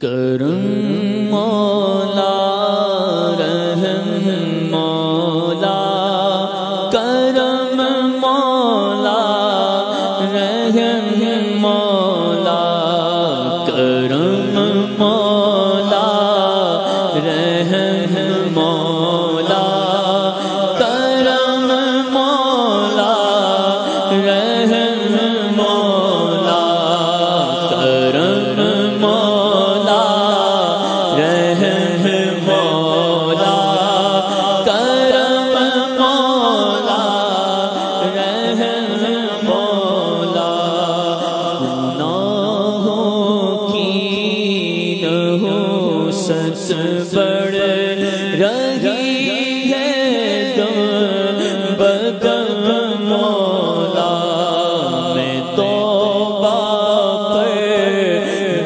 کرم مولا رحم مولا کرم مولا رحم مولا کرم مولا رحم مولا کرم مولا رحم مولا کرم مولا رحم مولا کرم مولا رحم مولا گناہوں کی نحوست بڑھ رہی ہے دم بدم مولا میں توبہ پر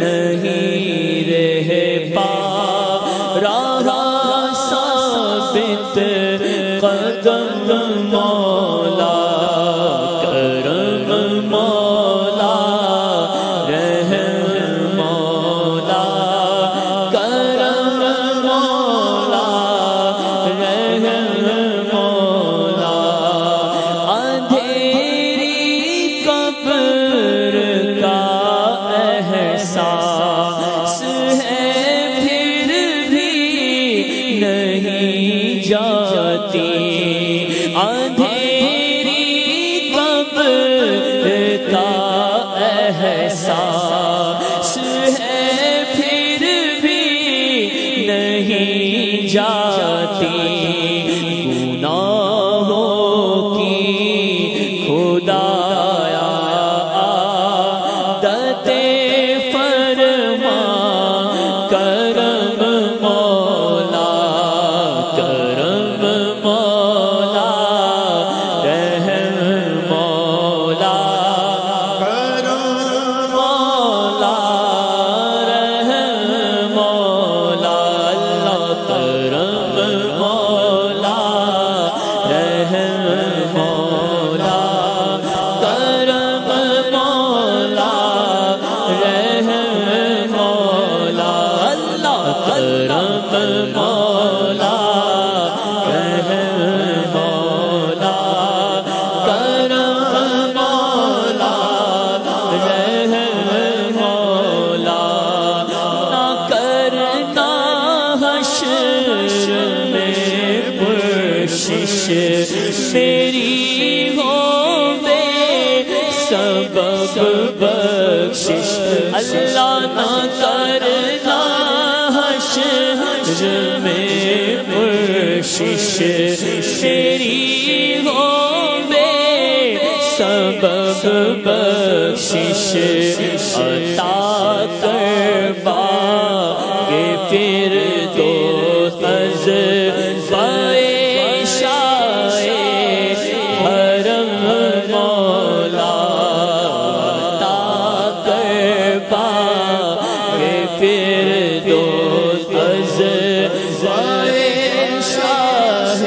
نہیں رہ پا رہا ثابت قدم مولا کرم مولا رحم مولا کرم مولا رحم مولا اندھیری قبر کا احساس ہے پھر بھی نہیں جاتی اندھیری قبر کا احساس ہے پھر بھی نہیں جاتی گناہوں کی خدایا عادت فرما کرم مولا کرم مولا رحم مولا کرم مولا رحم مولا اللہ کرم مولا رحم مولا کرم مولا رحم مولا اللہ کرم مولا رحم مولا کرم مولا رحم مولا نہ کرنا حشر میں پرشش میری ہو بے سبب بخشش اللہ نہ کرنا حشر میں پرشش میری ہو بے سبب بخشش عطا کر باغ فردوس بائے شاہ حرم مولا عطا کر باغ فردوس بائے شاہ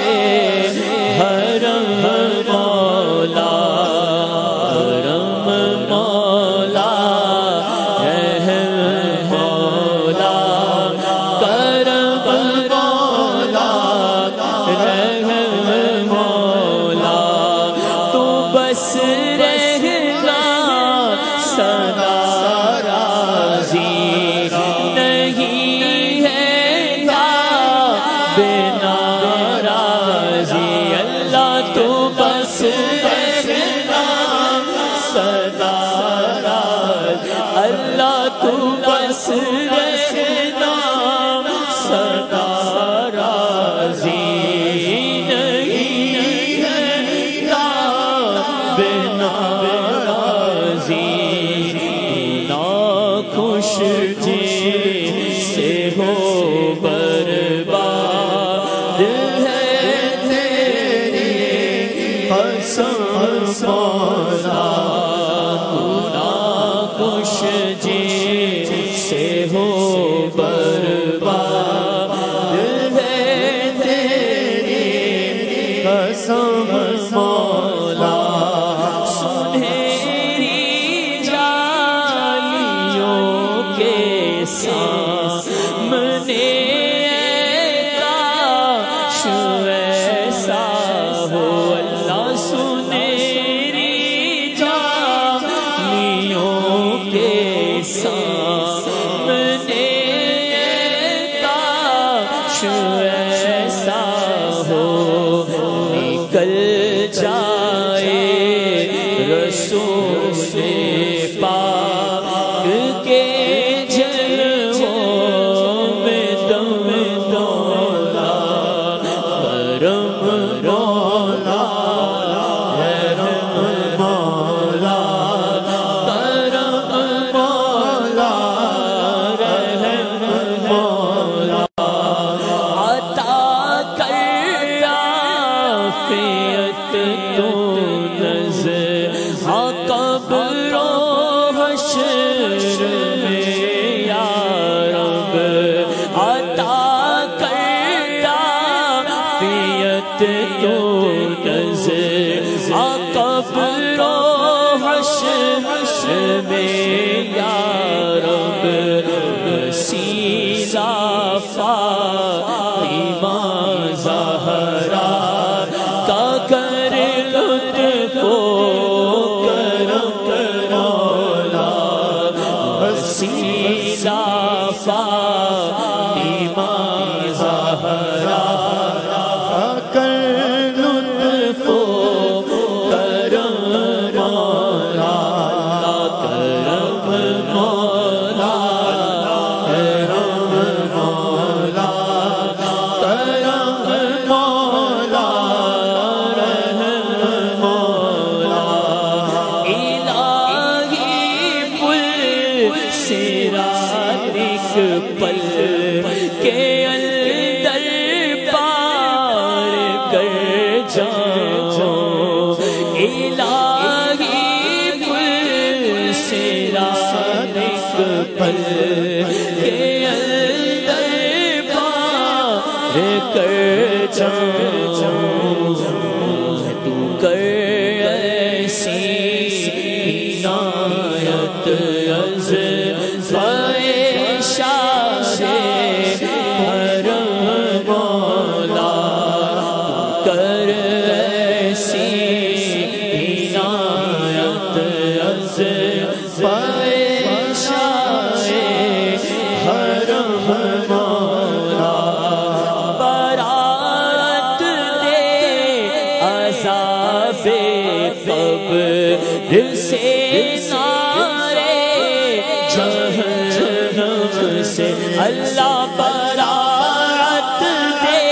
حرم مولا کرم مولا رحم مولا کرم مولا رحم مولا تو بس رہنا سدا راضی نہیں ہے یا بنا راضی اللہ تو بس رہنا سدا راضی اللہ تو بس رہنا سدا راضی نہیں ہے یا بنا راضی ناخوش جی سے ہو برباد ہے تیری قسم مولا ناخوش جی سے ہو برباد ہے تیری قسم مولا سنہری جالیوں کے سامنے کاش ایسا ہو اللہ سنہری جانیوں کے سامنے کاش ایسا ہو نکل جائے رسول پاک کے جلووں میں دم دولا کرم مولا کرم مولا کرم مولا رحم مولا عطا کر عافیت تو نظر قبر و حشر میں یا رب عطا کر عافیت تو نظر قبر و حشر میں یا رب وسیلہ فاطمہ زہرا کا کر لطف و وسیلہ فاطمہ زہرا کر لطف و کرم مولا کرم مولا کرم مولا کرم مولا رحم مولا الہی صراط ایک پل کے اندر پار کر جاؤ الہی پل صراط ایک پل کے اندر پار کر جاؤ تو کر ایسی عنایت از حرم مولا کر ایسی عنایت از حرم مولا برات دے عذاب قبر سے اللہ برات دے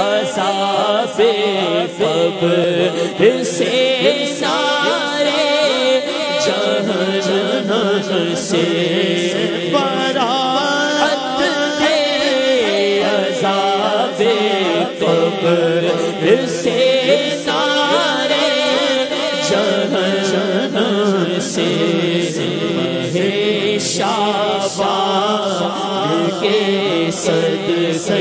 عذاب قبر سے سارے جہنم سے برات دے عذاب قبر سے سارے جہنم سے شعبان کے صدقے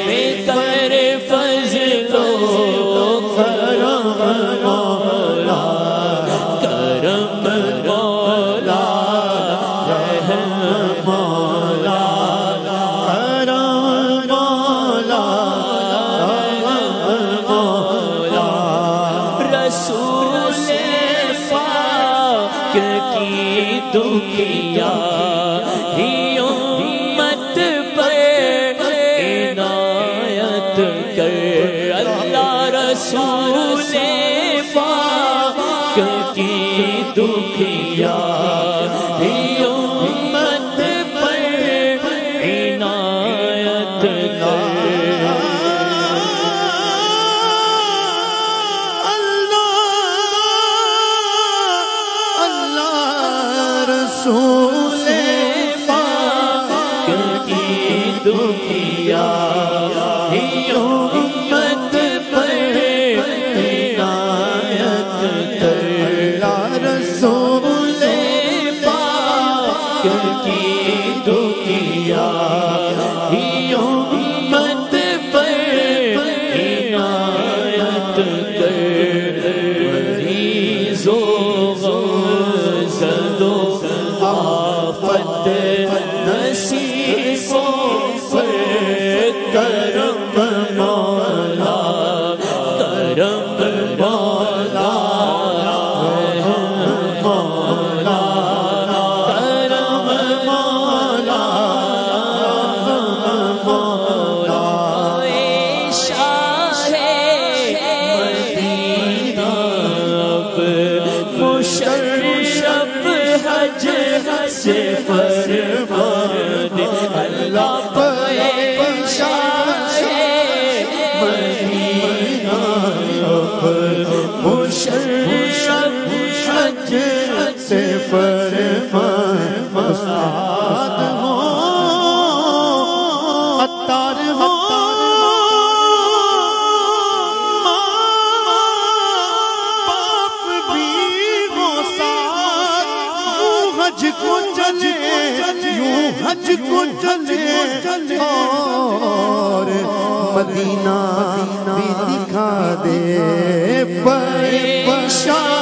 میں کر فضل و کرم مولا کرم مولا رحم مولا کرم مولا رحم مولا رسول پاک کی دنیا ہی امت پر عنایت کر اللہ رسول پاک کی دنیا ہی امت پر عنایت کر رسول پاک کی دنیا ہی امت پر عنایت کر رسول پاک کی دنیا ہی امت پر عنایت کر مریض و غم زد و آفت حج کو چلے اور مدینہ بھی دکھا دے، پریشان